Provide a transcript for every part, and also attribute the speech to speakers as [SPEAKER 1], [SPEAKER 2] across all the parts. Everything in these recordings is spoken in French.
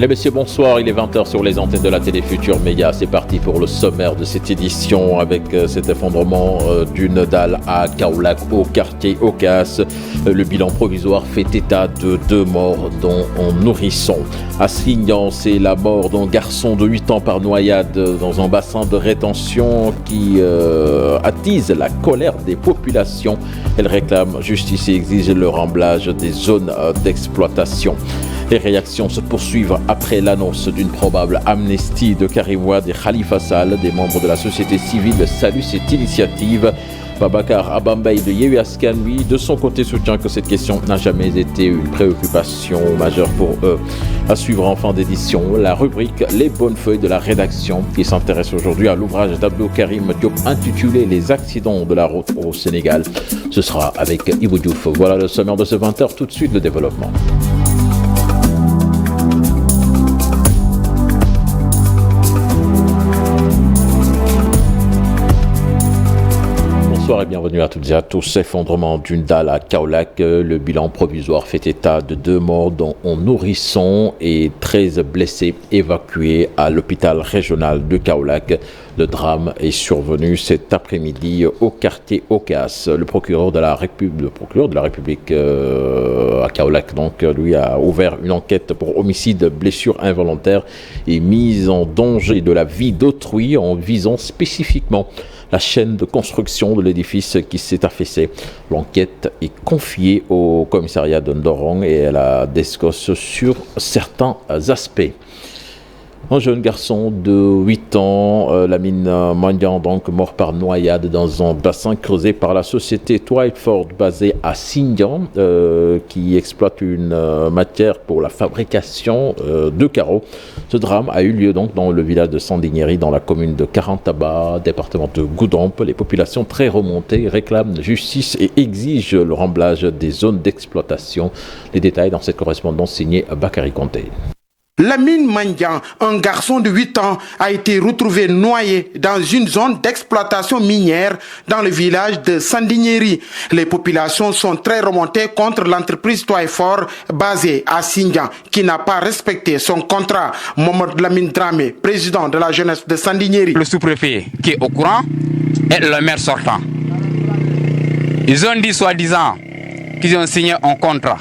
[SPEAKER 1] Mesdames et messieurs, bonsoir, il est 20h sur les antennes de la télé Futur Média. C'est parti pour le sommaire de cette édition avec cet effondrement d'une dalle à Kaolack au quartier Ocas. Le bilan provisoire fait état de 2 morts dont un nourrisson. À Signan, c'est la mort d'un garçon de 8 ans par noyade dans un bassin de rétention qui attise la colère des populations. Elle réclame justice et exige le remblage des zones d'exploitation. Les réactions se poursuivent après l'annonce d'une probable amnistie de Karim Wade et Khalifa Sall. Des membres de la société civile saluent cette initiative. Babacar Abambaye de Yewwi Askan Wi, de son côté, soutient que cette question n'a jamais été une préoccupation majeure pour eux. À suivre en fin d'édition, la rubrique Les bonnes feuilles de la rédaction qui s'intéresse aujourd'hui à l'ouvrage d'Abdou Karim Diop intitulé Les accidents de la route au Sénégal. Ce sera avec Ibou Diouf. Voilà le sommaire de ce 20h, tout de suite le développement. Bonsoir et bienvenue à toutes et à tous. Effondrement d'une dalle à Kaolack. Le bilan provisoire fait état de 2 morts dont un nourrisson et 13 blessés évacués à l'hôpital régional de Kaolack. Le drame est survenu cet après-midi au quartier Ocas. Le procureur de la République à Kaolack donc, lui a ouvert une enquête pour homicide, blessure involontaire et mise en danger de la vie d'autrui en visant spécifiquement la chaîne de construction de l'édifice qui s'est affaissé. L'enquête est confiée au commissariat de Ndorong et à la DSCOS sur certains aspects. Un jeune garçon de 8 ans, Lamine Mandian, donc mort par noyade dans un bassin creusé par la société Twileford basée à Signan, qui exploite une matière pour la fabrication de carreaux. Ce drame a eu lieu donc dans le village de Sandiniéry, dans la commune de Karantaba, département de Goudomp. Les populations très remontées réclament justice et exigent le remblage des zones d'exploitation. Les détails dans cette correspondance signée Bakary Conté.
[SPEAKER 2] Lamine Mandian, un garçon de 8 ans, a été retrouvé noyé dans une zone d'exploitation minière dans le village de Sandiniéry. Les populations sont très remontées contre l'entreprise Twileford basée à Signan qui n'a pas respecté son contrat. Mohamed Lamine Dramé, président de la jeunesse de Sandiniéry.
[SPEAKER 3] Le sous-préfet qui est au courant et le maire sortant. Ils ont dit soi-disant qu'ils ont signé un contrat.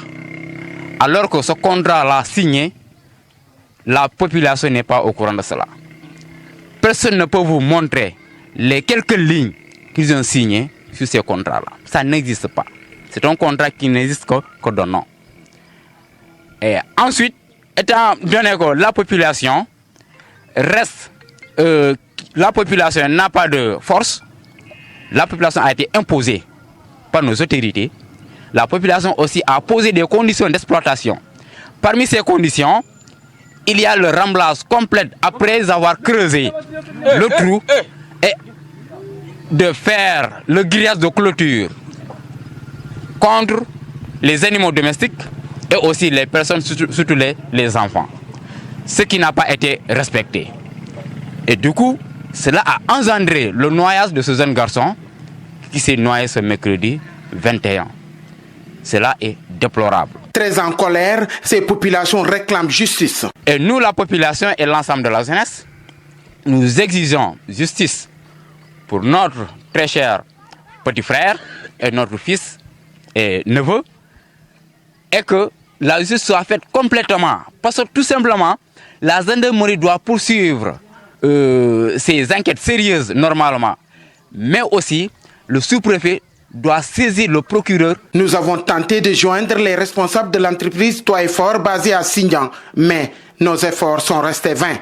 [SPEAKER 3] Alors que ce contrat-là signé, la population n'est pas au courant de cela. Personne ne peut vous montrer les quelques lignes qu'ils ont signées sur ces contrats-là. Ça n'existe pas. C'est un contrat qui n'existe que de nom. Et ensuite, étant donné que la population reste, la population n'a pas de force, la population a été imposée par nos autorités. La population aussi a posé des conditions d'exploitation. Parmi ces conditions, il y a le remblage complet après avoir creusé le trou et de faire le grillage de clôture contre les animaux domestiques et aussi les personnes, surtout les enfants. Ce qui n'a pas été respecté. Et du coup, cela a engendré le noyage de ce jeune garçon qui s'est noyé ce mercredi 21. Cela est déplorable.
[SPEAKER 2] Très en colère, ces populations réclament justice.
[SPEAKER 3] Et nous, la population et l'ensemble de la jeunesse, nous exigeons justice pour notre très cher petit frère et notre fils et neveu, et que la justice soit faite complètement. Parce que tout simplement, la gendarmerie doit poursuivre ces enquêtes sérieuses normalement, mais aussi le sous-préfet doit saisir le procureur.
[SPEAKER 2] Nous avons tenté de joindre les responsables de l'entreprise Twileford basée à Signan, mais nos efforts sont restés vains.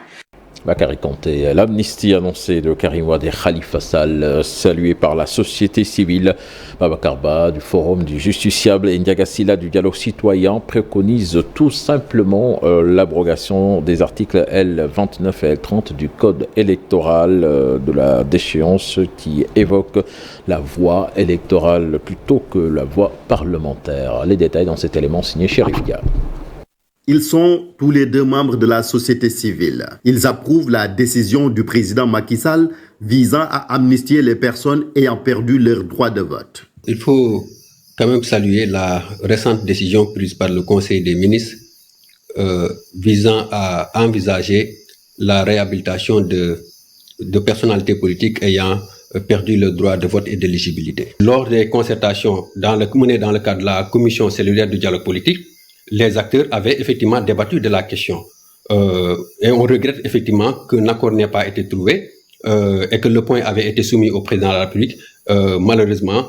[SPEAKER 1] Bakary Conté, l'amnistie annoncée de Karim Wade et Khalifa Sall, saluée par la société civile. Babacar Ba du Forum du Justiciable et Ndiaga Sylla du Dialogue Citoyen préconisent tout simplement l'abrogation des articles L29 et L30 du Code électoral de la déchéance qui évoque la voie électorale plutôt que la voie parlementaire. Les détails dans cet élément signé Chérif Dia.
[SPEAKER 4] Ils sont tous les 2 membres de la société civile. Ils approuvent la décision du président Macky Sall visant à amnistier les personnes ayant perdu leur droit de vote.
[SPEAKER 5] Il faut quand même saluer la récente décision prise par le Conseil des ministres visant à envisager la réhabilitation de personnalités politiques ayant perdu le droit de vote et d'éligibilité. Lors des concertations menées dans le cadre de la commission cellulaire du dialogue politique, les acteurs avaient effectivement débattu de la question. Et on regrette effectivement qu'un accord n'ait pas été trouvé et que le point avait été soumis au président de la République. Malheureusement,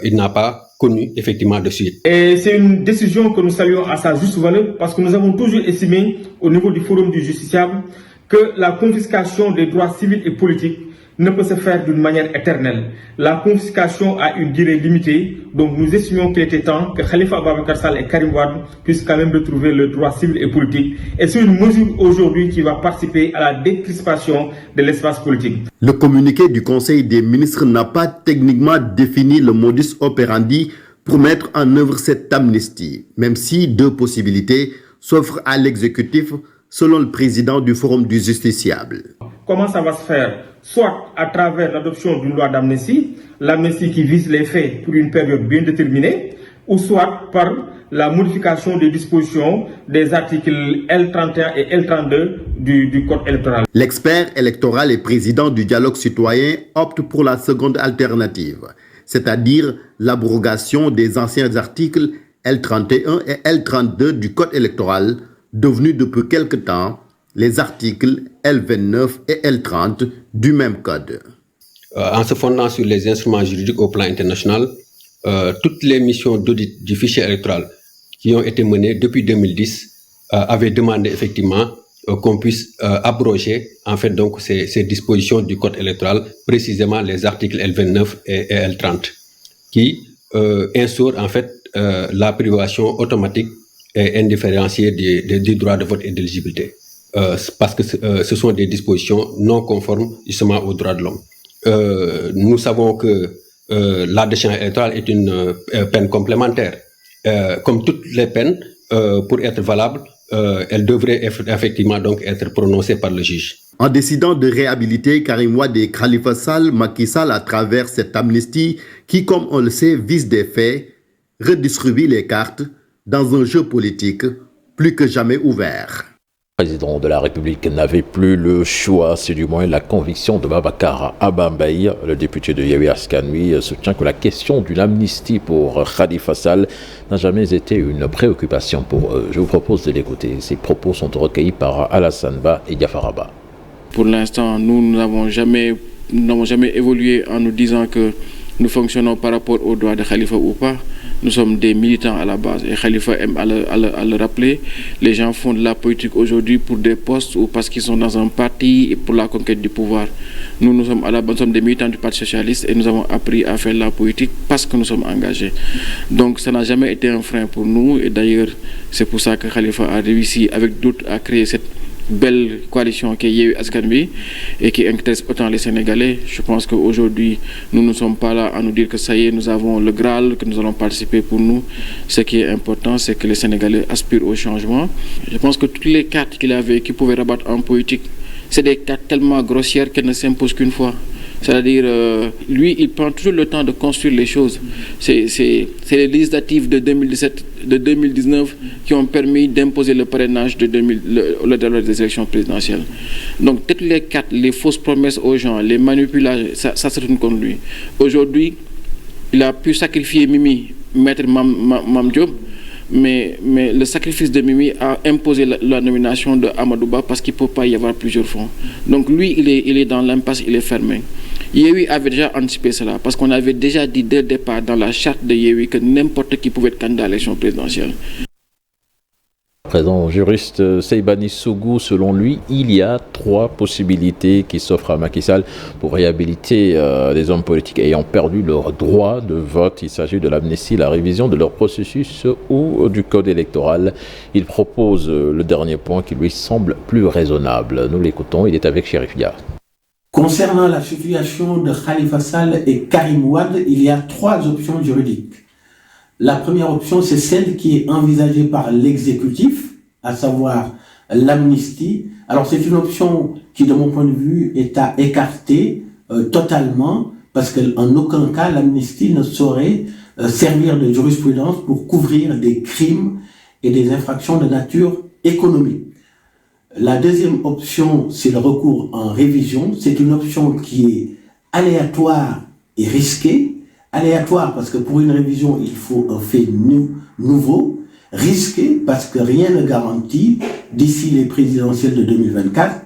[SPEAKER 5] il n'a pas connu effectivement de suite.
[SPEAKER 6] Et c'est une décision que nous saluons à sa juste valeur parce que nous avons toujours estimé au niveau du Forum du justiciable que la confiscation des droits civils et politiques ne peut se faire d'une manière éternelle. La confiscation a une durée limitée, donc nous estimions qu'il était temps que Khalifa Ababacar Sall et Karim Wade puissent quand même retrouver le droit civil et politique. Et c'est une mesure aujourd'hui qui va participer à la décrispation de l'espace politique.
[SPEAKER 4] Le communiqué du Conseil des ministres n'a pas techniquement défini le modus operandi pour mettre en œuvre cette amnistie, même si deux possibilités s'offrent à l'exécutif selon le président du Forum du justiciable.
[SPEAKER 6] Comment ça va se faire? Soit à travers l'adoption d'une loi d'amnistie, l'amnistie qui vise les faits pour une période bien déterminée, ou soit par la modification des dispositions des articles L31 et L32 du Code électoral.
[SPEAKER 4] L'expert électoral et président du dialogue citoyen opte pour la seconde alternative, c'est-à-dire l'abrogation des anciens articles L31 et L32 du Code électoral, devenus depuis quelque temps les articles L29 et L30 du même code.
[SPEAKER 5] En se fondant sur les instruments juridiques au plan international, toutes les missions d'audit du fichier électoral qui ont été menées depuis 2010 avaient demandé effectivement qu'on puisse abroger en fait donc ces dispositions du code électoral, précisément les articles L29 et L30, qui instaurent en fait la privation automatique et indifférenciée du droit de vote et d'éligibilité. Parce que ce sont des dispositions non conformes justement aux droits de l'homme. Nous savons que la déchéance électorale est une peine complémentaire. Comme toutes les peines, pour être valables, elles devraient effectivement donc être prononcées par le juge.
[SPEAKER 4] En décidant de réhabiliter Karim Wade et Khalifa Sall, Macky Sall, à travers cette amnistie qui, comme on le sait, vise des faits, redistribue les cartes dans un jeu politique plus que jamais ouvert.
[SPEAKER 1] Le président de la République n'avait plus le choix, c'est du moins la conviction de Babacar Abambaye. Le député de Yewwi Askan Wi soutient que la question d'une amnistie pour Khalifa Sall n'a jamais été une préoccupation pour eux. Je vous propose de l'écouter. Ces propos sont recueillis par Alassane Ba et Diafara Ba.
[SPEAKER 7] Pour l'instant, nous n'avons jamais évolué en nous disant que nous fonctionnons par rapport aux droits de Khalifa ou pas. Nous sommes des militants à la base et Khalifa aime à le rappeler. Les gens font de la politique aujourd'hui pour des postes ou parce qu'ils sont dans un parti et pour la conquête du pouvoir. Nous sommes à la base, nous sommes des militants du Parti socialiste et nous avons appris à faire la politique parce que nous sommes engagés. Donc ça n'a jamais été un frein pour nous et d'ailleurs c'est pour ça que Khalifa a réussi avec d'autres à créer cette belle coalition qui est Yewwi Askan Wi et qui intéresse autant les Sénégalais. Je pense qu'aujourd'hui, nous ne sommes pas là à nous dire que ça y est, nous avons le Graal, que nous allons participer pour nous. Ce qui est important, c'est que les Sénégalais aspirent au changement. Je pense que toutes les cartes qu'il avait, qu'il pouvait rabattre en politique, c'est des cartes tellement grossières qu'elles ne s'imposent qu'une fois. C'est-à-dire, lui, il prend toujours le temps de construire les choses. C'est les législatives de 2017, de 2019 qui ont permis d'imposer le parrainage de des élections présidentielles. Donc, toutes les cartes, les fausses promesses aux gens, les manipulations, ça se tourne contre lui. Aujourd'hui, il a pu sacrifier Mimi, maître Mam Diop, mais le sacrifice de Mimi a imposé la nomination de Amadouba parce qu'il ne peut pas y avoir plusieurs fonds. Donc lui, il est dans l'impasse, il est fermé. Yewwi avait déjà anticipé cela parce qu'on avait déjà dit dès le départ dans la charte de Yewwi que n'importe qui pouvait être candidat à l'élection présidentielle.
[SPEAKER 1] Présent juriste Seybani Sougou, selon lui, il y a 3 possibilités qui s'offrent à Macky Sall pour réhabiliter les hommes politiques ayant perdu leur droit de vote. Il s'agit de l'amnistie, la révision de leur processus ou du code électoral. Il propose le dernier point qui lui semble plus raisonnable. Nous l'écoutons, il est avec Chérif Dia.
[SPEAKER 8] Concernant la situation de Khalifa Sall et Karim Wade, il y a 3 options juridiques. La première option, c'est celle qui est envisagée par l'exécutif, à savoir l'amnistie. Alors c'est une option qui, de mon point de vue, est à écarter totalement, parce qu'en aucun cas, l'amnistie ne saurait servir de jurisprudence pour couvrir des crimes et des infractions de nature économique. La deuxième option, c'est le recours en révision. C'est une option qui est aléatoire et risquée. Aléatoire parce que pour une révision, il faut un fait nouveau. Risqué parce que rien ne garantit, d'ici les présidentielles de 2024,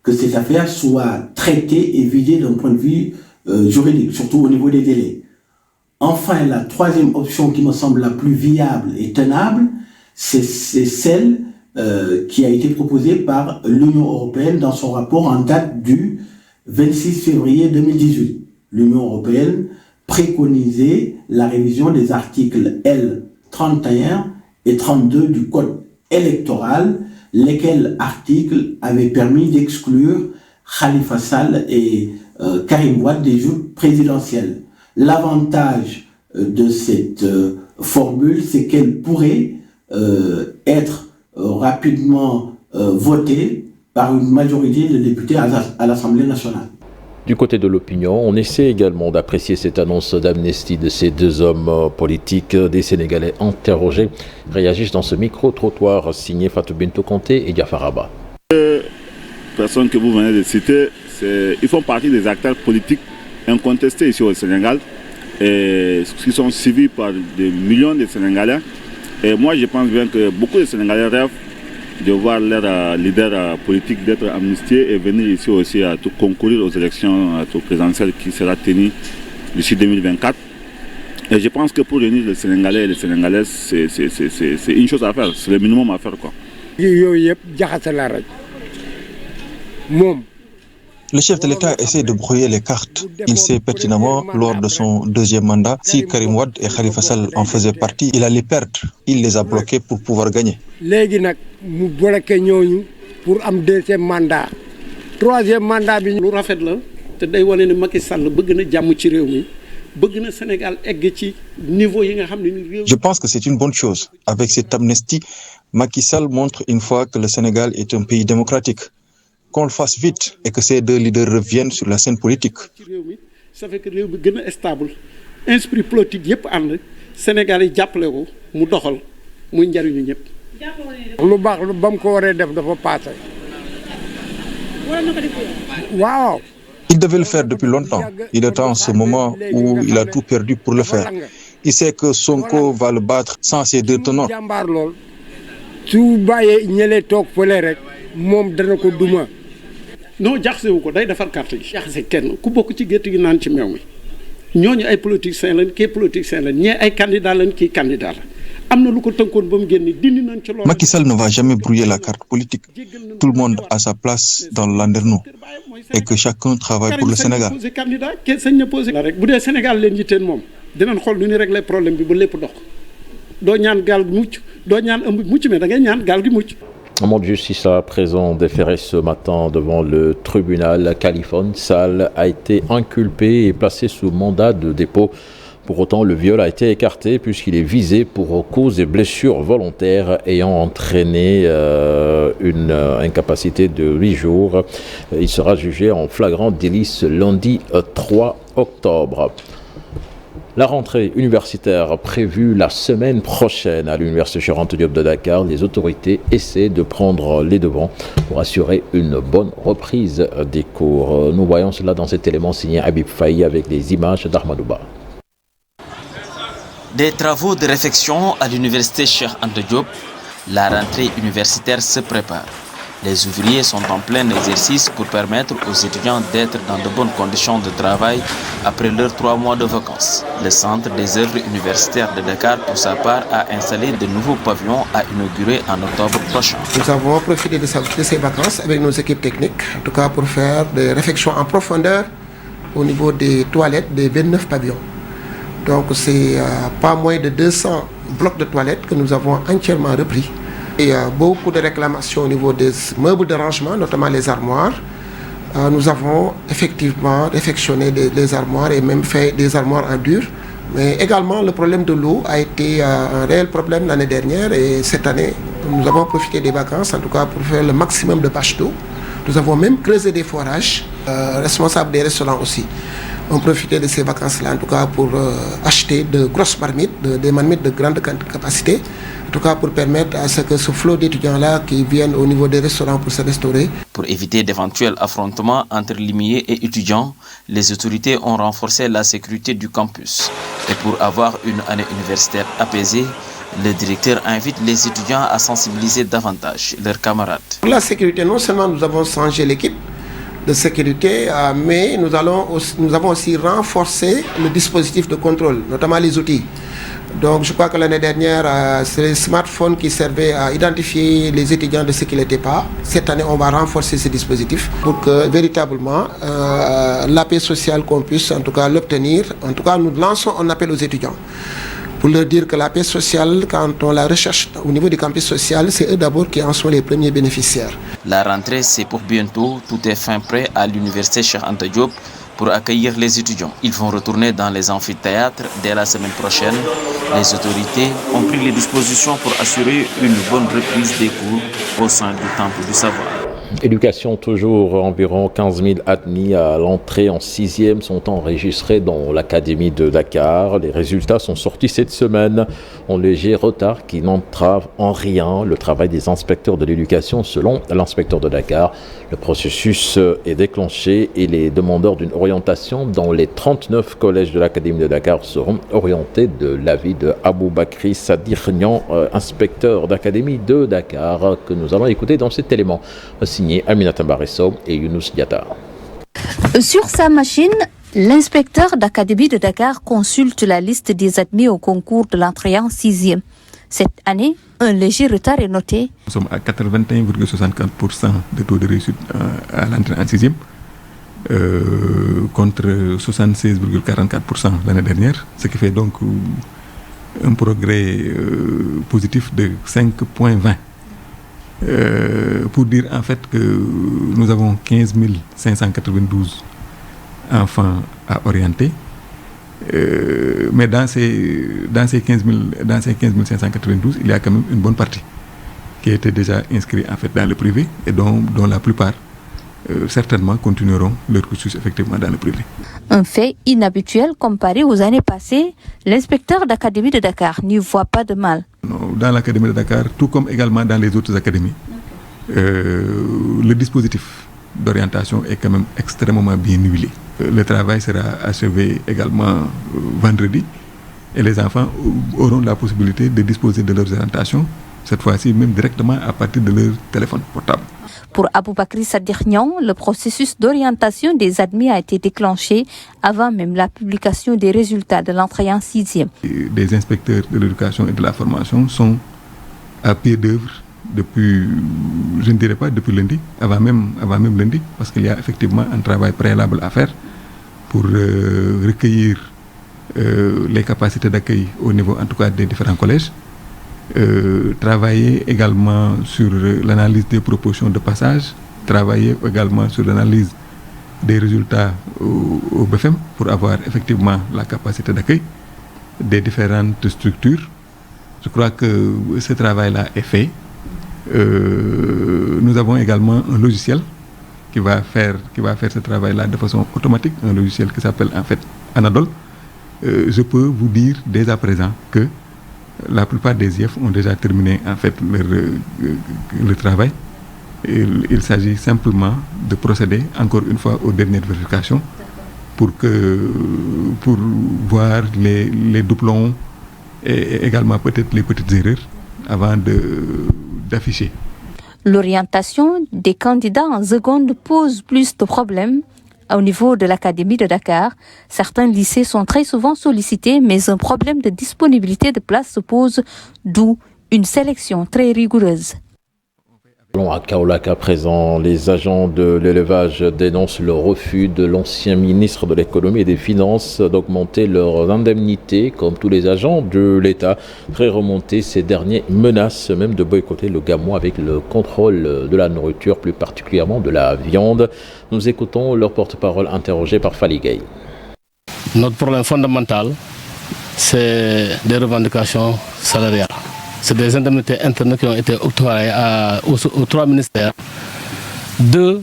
[SPEAKER 8] que cette affaire soit traitée et vidée d'un point de vue juridique, surtout au niveau des délais. Enfin, la troisième option qui me semble la plus viable et tenable, c'est celle qui a été proposée par l'Union européenne dans son rapport en date du 26 février 2018. L'Union européenne préconisait la révision des articles L31 et 32 du Code électoral, lesquels articles avaient permis d'exclure Khalifa Sall et Karim Wade des joutes présidentielles. L'avantage de cette formule, c'est qu'elle pourrait être rapidement votée par une majorité de députés à l'Assemblée nationale.
[SPEAKER 1] Du côté de l'opinion, on essaie également d'apprécier cette annonce d'amnistie de ces deux hommes politiques. Des Sénégalais interrogés réagissent dans ce micro-trottoir signé Fatou Bintou Conté et Diafar Abba.
[SPEAKER 9] Les personnes que vous venez de citer, ils font partie des acteurs politiques incontestés ici au Sénégal et qui sont suivis par des millions de Sénégalais. Et moi, je pense bien que beaucoup de Sénégalais rêvent de voir leur leader politique d'être amnistié et venir ici aussi à tout concourir aux élections présidentielles qui sera tenues d'ici 2024. Et je pense que pour réunir les Sénégalais et les Sénégalaises, c'est une chose à faire, c'est le minimum à faire, quoi.
[SPEAKER 10] Le chef de l'État essaie de brouiller les cartes. Il sait pertinemment, lors de son deuxième mandat, si Karim Wade et Khalifa Sall en faisaient partie, il allait perdre. Il les a bloqués pour pouvoir gagner.
[SPEAKER 11] Pour un deuxième mandat. Troisième mandat, lu rafet la te day wone ne Macky Sall bëgg na jàmm ci réew mi bëgg na Sénégal egg ci niveau yi nga xam ne réew.
[SPEAKER 10] Je pense que c'est une bonne chose. Avec cette amnistie, Macky Sall montre une fois que le Sénégal est un pays démocratique. Qu'on le fasse vite et que ces deux leaders reviennent sur la scène politique.
[SPEAKER 11] Ça fait que réew bi gën a stable esprit politique yëpp ànd Sénégal yi jàppale ko mu doxal muy njariñu ñëpp. lu baax lu bam ko waree def dafa passé. Waaw.
[SPEAKER 10] Il devait le faire depuis longtemps. Il est en ce moment où il a tout perdu pour le faire. Il sait que Sonko va le battre sans ses deux tenants.
[SPEAKER 11] Su bàyyee ñële toog fële rek moom dana ko duma. Non jaxasewu ko day defar carte yi. Jaxase kenn ku bokk ci gétt gi naan ci meew mi ñooñu ay politiciens lañ kii politiciens lañ ñee ay candidats lañ kii candidat la.
[SPEAKER 10] Macky Sall ne va jamais brouiller la carte politique. Tout le monde a sa place dans le landerneau et que chacun travaille pour le Sénégal.
[SPEAKER 1] Un mot de justice à présent déféré ce matin devant le tribunal. Khalifa Sall a été inculpé et placé sous mandat de dépôt. Pour autant, le viol a été écarté puisqu'il est visé pour cause et blessures volontaires ayant entraîné une incapacité de 8 jours. Il sera jugé en flagrant délit ce lundi 3 octobre. La rentrée universitaire prévue la semaine prochaine à l'Université Cheikh Anta Diop de Dakar. Les autorités essaient de prendre les devants pour assurer une bonne reprise des cours. Nous voyons cela dans cet élément signé Habib Faye avec les images d'Ahmadouba.
[SPEAKER 12] Des travaux de réfection à l'université Cheikh Anta Diop, la rentrée universitaire se prépare. Les ouvriers sont en plein exercice pour permettre aux étudiants d'être dans de bonnes conditions de travail après leurs 3 mois de vacances. Le Centre des œuvres universitaires de Dakar, pour sa part, a installé de nouveaux pavillons à inaugurer en octobre prochain.
[SPEAKER 13] Nous avons profité de ces vacances avec nos équipes techniques, en tout cas pour faire des réfections en profondeur au niveau des toilettes des 29 pavillons. Donc c'est pas moins de 200 blocs de toilettes que nous avons entièrement repris. Et beaucoup de réclamations au niveau des meubles de rangement, notamment les armoires. Nous avons effectivement réfectionné les armoires et même fait des armoires en dur. Mais également le problème de l'eau a été un réel problème l'année dernière et cette année nous avons profité des vacances en tout cas pour faire le maximum de bâches d'eau. Nous avons même creusé des forages, responsables des restaurants aussi. On profitait de ces vacances-là, en tout cas, pour acheter de grosses marmites, des marmites de grande capacité, en tout cas pour permettre à ce que ce flot d'étudiants-là qui viennent au niveau des restaurants pour se restaurer.
[SPEAKER 12] Pour éviter d'éventuels affrontements entre limiers et étudiants, les autorités ont renforcé la sécurité du campus. Et pour avoir une année universitaire apaisée, le directeur invite les étudiants à sensibiliser davantage leurs camarades.
[SPEAKER 13] Pour la sécurité, non seulement nous avons changé l'équipe de sécurité, mais nous avons aussi renforcé le dispositif de contrôle, notamment les outils. Donc je crois que l'année dernière, c'est les smartphones qui servaient à identifier les étudiants de ce qu'ils n'étaient pas. Cette année, on va renforcer ce dispositif pour que véritablement la paix sociale qu'on puisse en tout cas l'obtenir. En tout cas, nous lançons un appel aux étudiants pour leur dire que la paix sociale, quand on la recherche au niveau du campus social, c'est eux d'abord qui en sont les premiers bénéficiaires.
[SPEAKER 12] La rentrée, c'est pour bientôt. Tout est fin prêt à l'université Cheikh Anta Diop pour accueillir les étudiants. Ils vont retourner dans les amphithéâtres dès la semaine prochaine. Les autorités ont pris les dispositions pour assurer une bonne reprise des cours au sein du Temple du Savoir.
[SPEAKER 1] Éducation toujours, environ 15 000 admis à l'entrée en 6e sont enregistrés dans l'Académie de Dakar. Les résultats sont sortis cette semaine en léger retard qui n'entrave en rien le travail des inspecteurs de l'éducation. Selon l'inspecteur de Dakar, le processus est déclenché et les demandeurs d'une orientation dans les 39 collèges de l'Académie de Dakar seront orientés de l'avis de Aboubakri Sadirnian, inspecteur d'Académie de Dakar, que nous allons écouter dans cet élément. Signé Aminata Baresso et Younous Diatta.
[SPEAKER 14] Sur sa machine, l'inspecteur d'Académie de Dakar consulte la liste des admis au concours de l'entrée en 6e. Cette année, un léger retard est noté.
[SPEAKER 15] Nous sommes à 81,64% de taux de réussite à l'entrée en 6e, contre 76,44% l'année dernière, ce qui fait donc un progrès positif de 5,20. Pour dire en fait que nous avons 15 592 enfants à orienter, mais dans ces 15 592, il y a quand même une bonne partie qui a été déjà inscrite en fait dans le privé et dont la plupart certainement continueront leur cursus effectivement dans le privé.
[SPEAKER 14] Un fait inhabituel comparé aux années passées, l'inspecteur d'Académie de Dakar n'y voit pas de mal.
[SPEAKER 15] Dans l'Académie de Dakar, tout comme également dans les autres académies, le dispositif d'orientation est quand même extrêmement bien huilé. Le travail sera achevé également vendredi et les enfants auront la possibilité de disposer de leurs orientations, cette fois-ci même directement à partir de leur téléphone portable.
[SPEAKER 14] Pour Aboubakri Sadirnian, le processus d'orientation des admis a été déclenché avant même la publication des résultats de l'entrée en 6e.
[SPEAKER 15] Des inspecteurs de l'éducation et de la formation sont à pied d'œuvre depuis, je ne dirais pas depuis lundi, avant même lundi, parce qu'il y a effectivement un travail préalable à faire pour recueillir les capacités d'accueil au niveau en tout cas des différents collèges. Travailler également sur l'analyse des propositions de passage, travailler également sur l'analyse des résultats au BFM pour avoir effectivement la capacité d'accueil des différentes structures. Je crois que ce travail-là est fait. Nous avons également un logiciel qui va faire ce travail-là de façon automatique, un logiciel qui s'appelle en fait Anadol. Je peux vous dire dès à présent que la plupart des IEF ont déjà terminé en fait le travail. Il s'agit simplement de procéder encore une fois aux dernières vérifications pour voir les doublons et également peut-être les petites erreurs avant d'afficher.
[SPEAKER 14] L'orientation des candidats en seconde pose plus de problèmes. Au niveau de l'Académie de Dakar, certains lycées sont très souvent sollicités, mais un problème de disponibilité de places se pose, d'où une sélection très rigoureuse.
[SPEAKER 1] À Kaolack, à présent, les agents de l'élevage dénoncent le refus de l'ancien ministre de l'économie et des finances d'augmenter leurs indemnités, comme tous les agents de l'État. Très remontés, ces derniers menacent même de boycotter le Gamou avec le contrôle de la nourriture, plus particulièrement de la viande. Nous écoutons leur porte-parole interrogé par Fally Gueye.
[SPEAKER 16] Notre problème fondamental, c'est des revendications salariales. C'est des indemnités internes qui ont été octroyées aux trois ministères. Deux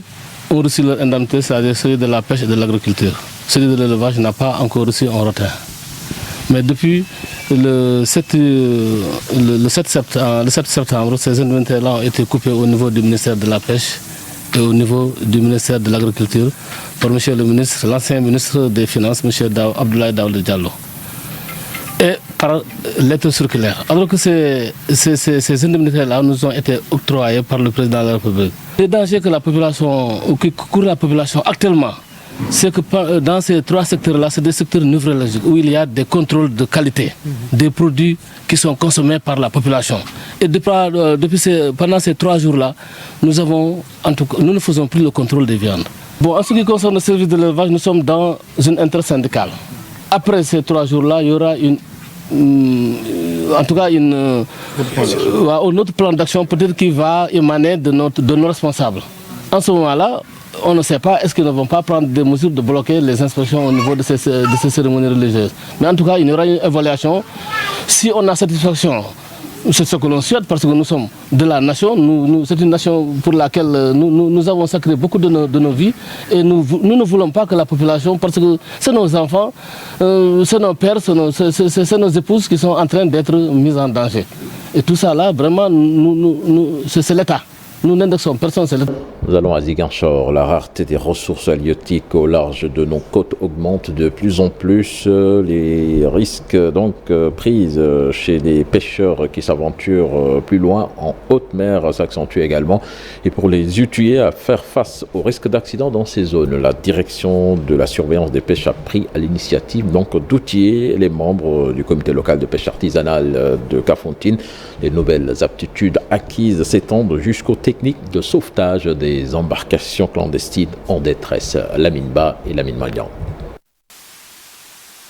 [SPEAKER 16] ont reçu leur indemnité, c'est-à-dire celui de la pêche et de l'agriculture. Celui de l'élevage n'a pas encore reçu un retrait. Mais depuis le 7 septembre, ces indemnités-là ont été coupées au niveau du ministère de la Pêche et au niveau du ministère de l'Agriculture par monsieur le ministre, l'ancien ministre des Finances, monsieur Abdoulaye Daouda Diallo. Et par lettre circulaire. Alors que ces indemnités-là nous ont été octroyées par le président de la République. Les dangers que la population, que court la population actuellement, c'est que dans ces trois secteurs-là, c'est des secteurs névralgiques où il y a des contrôles de qualité des produits qui sont consommés par la population. Et pendant ces 3 jours-là, nous ne faisons plus le contrôle des viandes. Bon, en ce qui concerne le service de l'élevage, nous sommes dans une intersyndicale. Après ces 3 jours-là, il y aura un autre plan d'action peut-être qui va émaner de nos responsables. En ce moment-là, on ne sait pas, est-ce qu'ils ne vont pas prendre des mesures de bloquer les inspections au niveau de ces cérémonies religieuses. Mais en tout cas, il y aura une évaluation. Si on a satisfaction, c'est ce que l'on souhaite parce que nous sommes de la nation. C'est une nation pour laquelle nous avons sacré beaucoup de nos vies. Et nous ne voulons pas que la population, parce que c'est nos enfants, c'est nos pères, c'est nos épouses qui sont en train d'être mises en danger. Et tout ça là, vraiment, c'est l'État. Nous n'indexons personne, c'est l'État.
[SPEAKER 1] Nous allons à Ziguinchor. La rareté des ressources halieutiques au large de nos côtes augmente de plus en plus. Les risques donc pris chez les pêcheurs qui s'aventurent plus loin en haute mer s'accentuent également. Et pour les outiller à faire face au risque d'accident dans ces zones, la direction de la surveillance des pêches a pris à l'initiative donc d'outiller les membres du comité local de pêche artisanale de Kafountine. Les nouvelles aptitudes acquises s'étendent jusqu'aux techniques de sauvetage des embarcations clandestines en détresse. Lamine Ba et Lamine Malian.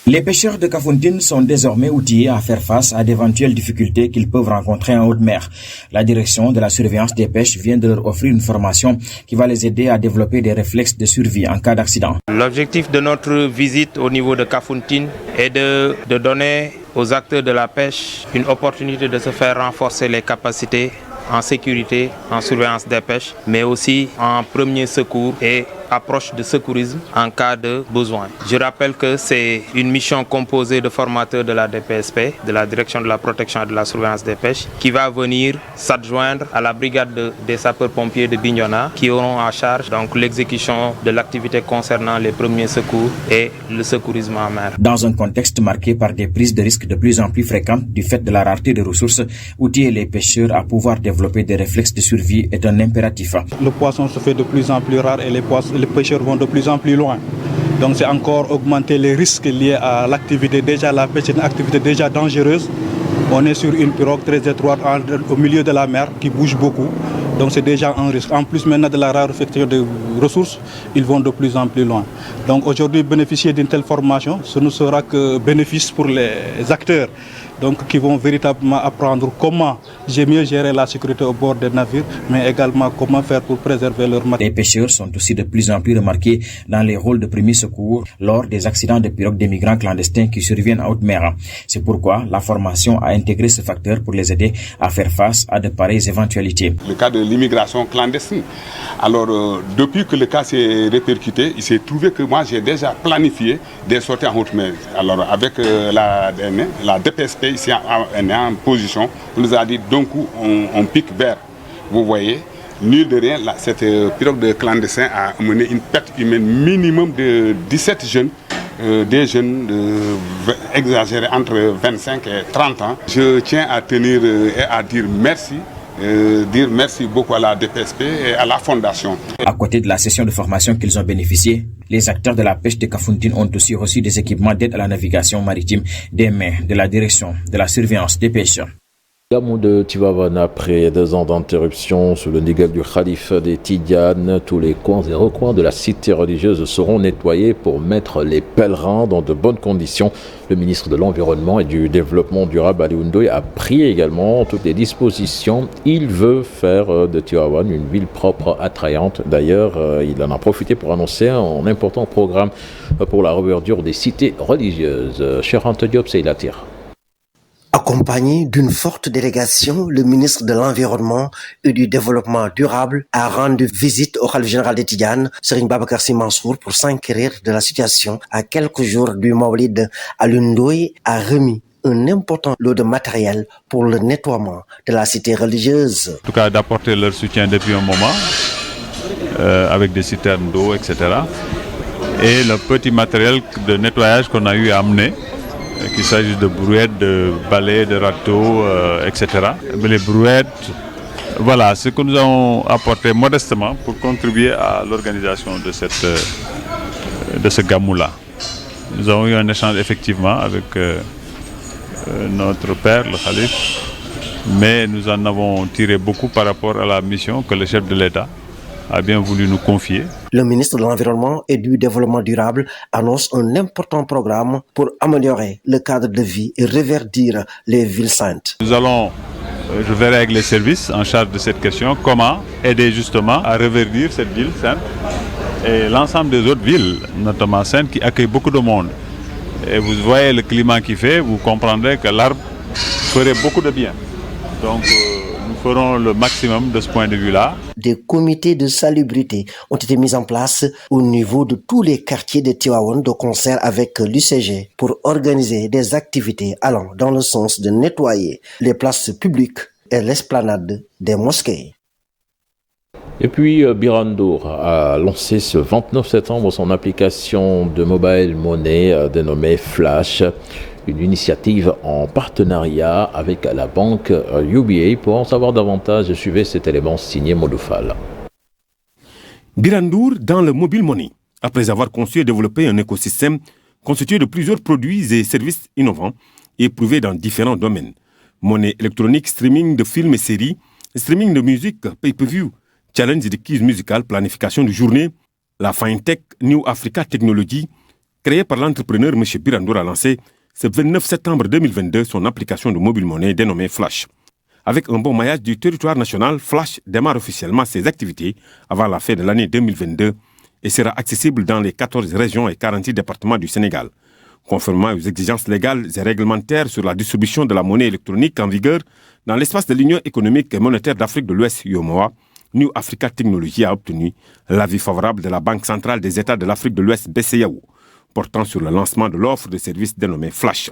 [SPEAKER 17] Les pêcheurs de Kafountine sont désormais outillés à faire face à d'éventuelles difficultés qu'ils peuvent rencontrer en haute mer. La direction de la surveillance des pêches vient de leur offrir une formation qui va les aider à développer des réflexes de survie en cas d'accident.
[SPEAKER 18] L'objectif de notre visite au niveau de Kafountine est de donner aux acteurs de la pêche une opportunité de se faire renforcer les capacités en sécurité, en surveillance des pêches, mais aussi en premier secours et approche de secourisme en cas de besoin. Je rappelle que c'est une mission composée de formateurs de la DPSP, de la Direction de la protection et de la surveillance des pêches, qui va venir s'adjoindre à la brigade des sapeurs-pompiers de Bignona, qui auront en charge donc l'exécution de l'activité concernant les premiers secours et le secourisme en mer.
[SPEAKER 17] Dans un contexte marqué par des prises de risques de plus en plus fréquentes du fait de la rareté des ressources, outiller les pêcheurs à pouvoir développer des réflexes de survie est un impératif.
[SPEAKER 19] Le poisson se fait de plus en plus rare et les pêcheurs vont de plus en plus loin. Donc c'est encore augmenter les risques liés à l'activité. Déjà la pêche est une activité déjà dangereuse. On est sur une pirogue très étroite au milieu de la mer qui bouge beaucoup. Donc c'est déjà un risque. En plus maintenant de la raréfaction des ressources, ils vont de plus en plus loin. Donc aujourd'hui bénéficier d'une telle formation, ce ne sera que bénéfice pour les acteurs. Donc qui vont véritablement apprendre comment mieux gérer la sécurité au bord des navires, mais également comment faire pour préserver leur matériel.
[SPEAKER 17] Les pêcheurs sont aussi de plus en plus remarqués dans les rôles de premier secours lors des accidents de pirogues des migrants clandestins qui surviennent en haute mer. C'est pourquoi la formation a intégré ce facteur pour les aider à faire face à de pareilles éventualités.
[SPEAKER 20] Le cas de l'immigration clandestine. Alors depuis que le cas s'est répercuté, il s'est trouvé que moi j'ai déjà planifié des sorties en haute mer. Alors avec la DPSP, ici on est en position, on nous a dit d'un coup on pique vers, vous voyez, nul de rien, cette pirogue de clandestins a mené une perte humaine minimum de 17 jeunes, des jeunes exagérés entre 25 et 30 ans. Je tiens à tenir et à dire merci beaucoup à la DPSP et à la Fondation.
[SPEAKER 17] À côté de la session de formation qu'ils ont bénéficié, les acteurs de la pêche de Kafountine ont aussi reçu des équipements d'aide à la navigation maritime des mains de la direction de la surveillance des pêches.
[SPEAKER 1] Gamou de Tivaouane, après 2 ans d'interruption sous le nigel du Khalif des Tidianes, tous les coins et recoins de la cité religieuse seront nettoyés pour mettre les pèlerins dans de bonnes conditions. Le ministre de l'Environnement et du Développement durable, Ali Ndoye, a pris également toutes les dispositions. Il veut faire de Tivaouane une ville propre, attrayante. D'ailleurs, il en a profité pour annoncer un important programme pour la réouverture des cités religieuses. Cher Ante Diop, c'est la tire.
[SPEAKER 21] Accompagné d'une forte délégation, le ministre de l'Environnement et du Développement durable a rendu visite au khalife général des Tidianes, Serigne Babacar Sy Mansour, pour s'inquérir de la situation. À quelques jours du Mawlid, Alioune Ndoye a remis un important lot de matériel pour le nettoiement de la cité religieuse.
[SPEAKER 22] En tout cas, d'apporter leur soutien depuis un moment, avec des citernes d'eau, etc. Et le petit matériel de nettoyage qu'on a eu à amener, qu'il s'agisse de brouettes, de balais, de râteaux, etc. Mais les brouettes, voilà, ce que nous avons apporté modestement pour contribuer à l'organisation de ce gamou-là. Nous avons eu un échange effectivement avec notre père, le khalife, mais nous en avons tiré beaucoup par rapport à la mission que le chef de l'État a bien voulu nous confier.
[SPEAKER 21] Le ministre de l'Environnement et du Développement durable annonce un important programme pour améliorer le cadre de vie et reverdir les villes saintes.
[SPEAKER 22] Nous allons, je verrai avec les services en charge de cette question, comment aider justement à reverdir cette ville sainte et l'ensemble des autres villes, notamment saintes, qui accueillent beaucoup de monde. Et vous voyez le climat qu'il fait, vous comprendrez que l'arbre ferait beaucoup de bien. Donc nous ferons le maximum de ce point de vue-là.
[SPEAKER 21] Des comités de salubrité ont été mis en place au niveau de tous les quartiers de Tivaouane de concert avec l'UCG pour organiser des activités allant dans le sens de nettoyer les places publiques et l'esplanade des mosquées.
[SPEAKER 1] Et puis Birandour a lancé ce 29 septembre son application de mobile money dénommée Flash, une initiative en partenariat avec la banque UBA. Pour en savoir davantage, suivez cet élément signé Modoufal.
[SPEAKER 23] Birandour dans le mobile money, après avoir conçu et développé un écosystème constitué de plusieurs produits et services innovants et éprouvés dans différents domaines. Monnaie électronique, streaming de films et séries, streaming de musique, pay-per-view, challenge de quiz musical, planification de journée, la FinTech New Africa Technology, créée par l'entrepreneur M. Birandour, a lancé ce 29 septembre 2022 son application de mobile monnaie dénommée Flash. Avec un bon maillage du territoire national, Flash démarre officiellement ses activités avant la fin de l'année 2022 et sera accessible dans les 14 régions et 46 départements du Sénégal. Conformément aux exigences légales et réglementaires sur la distribution de la monnaie électronique en vigueur dans l'espace de l'Union économique et monétaire d'Afrique de l'Ouest, UEMOA, New Africa Technology a obtenu l'avis favorable de la Banque centrale des États de l'Afrique de l'Ouest, BCEAO, portant sur le lancement de l'offre de services dénommée Flash,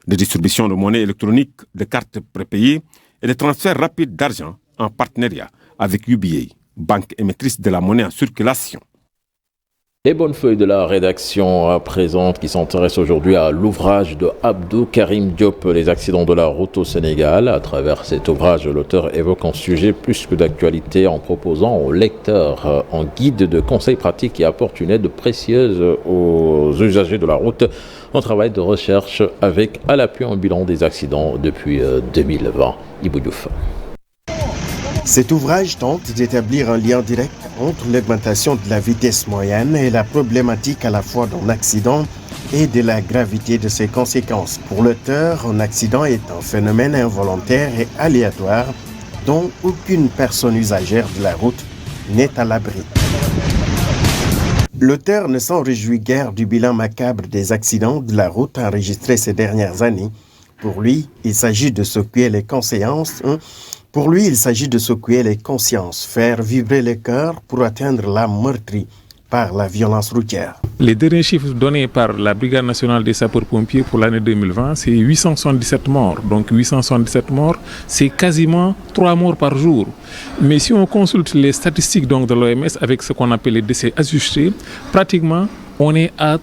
[SPEAKER 23] de distribution de monnaie électronique, de cartes prépayées et de transferts rapides d'argent en partenariat avec UBA, banque émettrice de la monnaie en circulation.
[SPEAKER 1] Les bonnes feuilles de la rédaction présente qui s'intéresse aujourd'hui à l'ouvrage de Abdou Karim Diop, Les accidents de la route au Sénégal. À travers cet ouvrage, l'auteur évoque un sujet plus que d'actualité en proposant aux lecteurs un guide de conseils pratiques qui apporte une aide précieuse aux usagers de la route. Un travail de recherche avec à l'appui un bilan des accidents depuis 2020. Ibou Diouf.
[SPEAKER 24] Cet ouvrage tente d'établir un lien direct entre l'augmentation de la vitesse moyenne et la problématique à la fois d'un accident et de la gravité de ses conséquences. Pour l'auteur, un accident est un phénomène involontaire et aléatoire dont aucune personne usagère de la route n'est à l'abri. L'auteur ne s'en réjouit guère du bilan macabre des accidents de la route enregistrés ces dernières années. Pour lui, il s'agit de secouer les consciences. Faire vibrer les cœurs pour atteindre l'âme meurtrie par la violence routière.
[SPEAKER 25] Les derniers chiffres donnés par la Brigade nationale des sapeurs-pompiers pour l'année 2020, c'est 877 morts. Donc 877 morts, c'est quasiment 3 morts par jour. Mais si on consulte les statistiques donc, de l'OMS avec ce qu'on appelle les décès ajustés, pratiquement on est à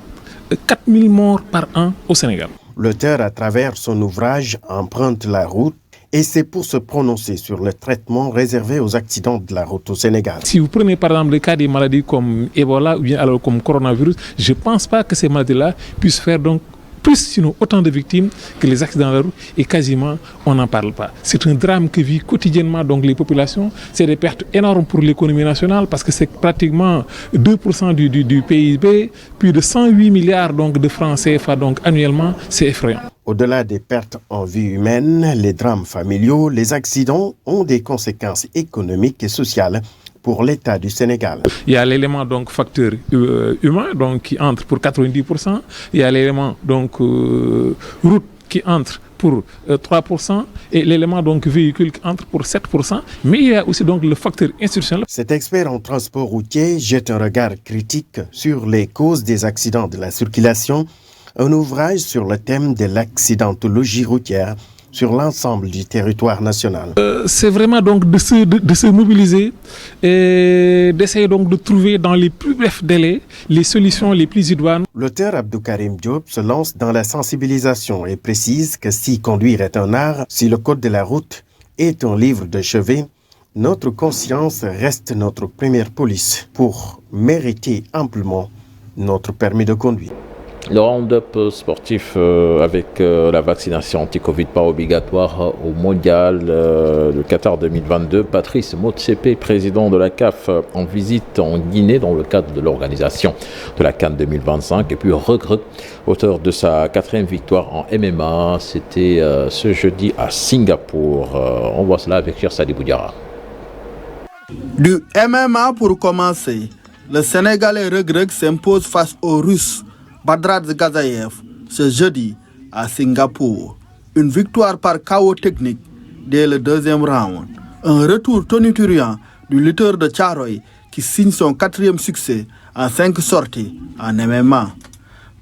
[SPEAKER 25] 4000 morts par an au Sénégal.
[SPEAKER 24] L'auteur, à travers son ouvrage, emprunte la route et c'est pour se prononcer sur le traitement réservé aux accidents de la route au Sénégal.
[SPEAKER 25] Si vous prenez par exemple le cas des maladies comme Ebola ou bien alors comme coronavirus, je ne pense pas que ces maladies-là puissent faire donc plus sinon autant de victimes que les accidents de la route et quasiment on n'en parle pas. C'est un drame que vivent quotidiennement donc les populations. C'est des pertes énormes pour l'économie nationale parce que c'est pratiquement 2% du PIB, plus de 108 milliards donc, de francs CFA donc, annuellement, c'est effrayant.
[SPEAKER 24] Au-delà des pertes en vie humaine, les drames familiaux, les accidents ont des conséquences économiques et sociales pour l'État du Sénégal.
[SPEAKER 25] Il y a l'élément donc facteur humain donc qui entre pour 90%. Il y a l'élément donc route qui entre pour 3% et l'élément donc véhicule qui entre pour 7%. Mais il y a aussi donc le facteur institutionnel.
[SPEAKER 24] Cet expert en transport routier jette un regard critique sur les causes des accidents de la circulation, un ouvrage sur le thème de l'accidentologie routière sur l'ensemble du territoire national.
[SPEAKER 25] C'est vraiment donc de se mobiliser et d'essayer donc de trouver dans les plus brefs délais les solutions les plus idoines.
[SPEAKER 24] L'auteur Abdou Karim Diop se lance dans la sensibilisation et précise que si conduire est un art, si le code de la route est un livre de chevet, notre conscience reste notre première police pour mériter amplement notre permis de conduire.
[SPEAKER 1] Le round-up sportif avec la vaccination anti-Covid pas obligatoire au mondial de Qatar 2022. Patrice Motsepe, président de la CAF, en visite en Guinée dans le cadre de l'organisation de la CAN 2025. Et puis Regret, auteur de sa 4e victoire en MMA, c'était ce jeudi à Singapour. On voit cela avec Chersadi Boudiara.
[SPEAKER 2] Du MMA pour commencer, le Sénégalais Regret s'impose face aux Russes Badrat Gazayev ce jeudi à Singapour. Une victoire par KO technique dès le 2e round. Un retour tonitruant du lutteur de Tcharoy qui signe son 4e succès en 5 sorties en MMA.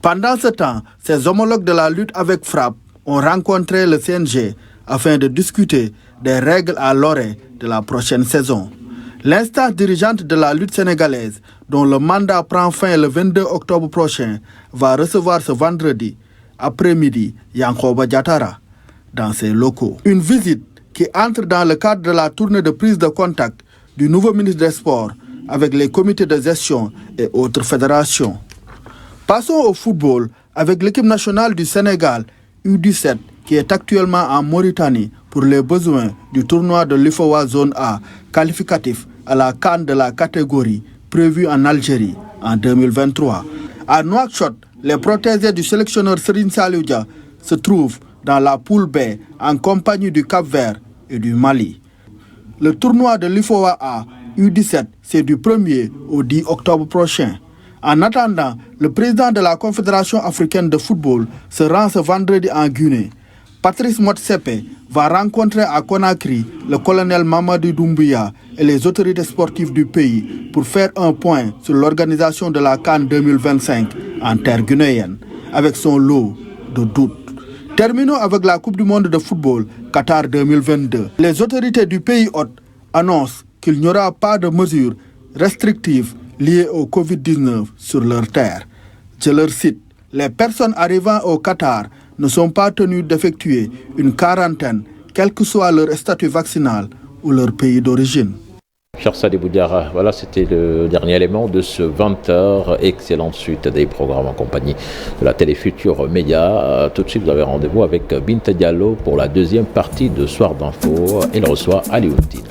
[SPEAKER 2] Pendant ce temps, ses homologues de la lutte avec frappe ont rencontré le CNG afin de discuter des règles à l'oreille de la prochaine saison. L'instance dirigeante de la lutte sénégalaise, dont le mandat prend fin le 22 octobre prochain, va recevoir ce vendredi après-midi Yankhoba Diattara dans ses locaux. Une visite qui entre dans le cadre de la tournée de prise de contact du nouveau ministre des Sports avec les comités de gestion et autres fédérations. Passons au football avec l'équipe nationale du Sénégal, U17, qui est actuellement en Mauritanie pour les besoins du tournoi de l'IFOA Zone A, qualificatif à la CAN de la catégorie prévue en Algérie en 2023. À Nouakchott, les protégés du sélectionneur Serine Salioudia se trouvent dans la poule B en compagnie du Cap-Vert et du Mali. Le tournoi de l'IFOA A U17, c'est du 1er au 10 octobre prochain. En attendant, le président de la Confédération africaine de football se rend ce vendredi en Guinée. Patrice Motsepe va rencontrer à Conakry le colonel Mamadou Doumbouya et les autorités sportives du pays pour faire un point sur l'organisation de la CAN 2025 en terre guinéenne, avec son lot de doutes. Terminons avec la Coupe du monde de football Qatar 2022. Les autorités du pays hôte annoncent qu'il n'y aura pas de mesures restrictives liées au Covid-19 sur leur terre. Je leur cite, les personnes arrivant au Qatar ne sont pas tenues d'effectuer une quarantaine, quel que soit leur statut vaccinal ou leur pays d'origine.
[SPEAKER 1] Chersadi Boudiara, voilà, c'était le dernier élément de ce 20h. Excellente suite des programmes en compagnie de la télé Futur Média. Tout de suite, vous avez rendez-vous avec Binta Diallo pour la 2e partie de Soir d'Info. Il reçoit Alioune Tine.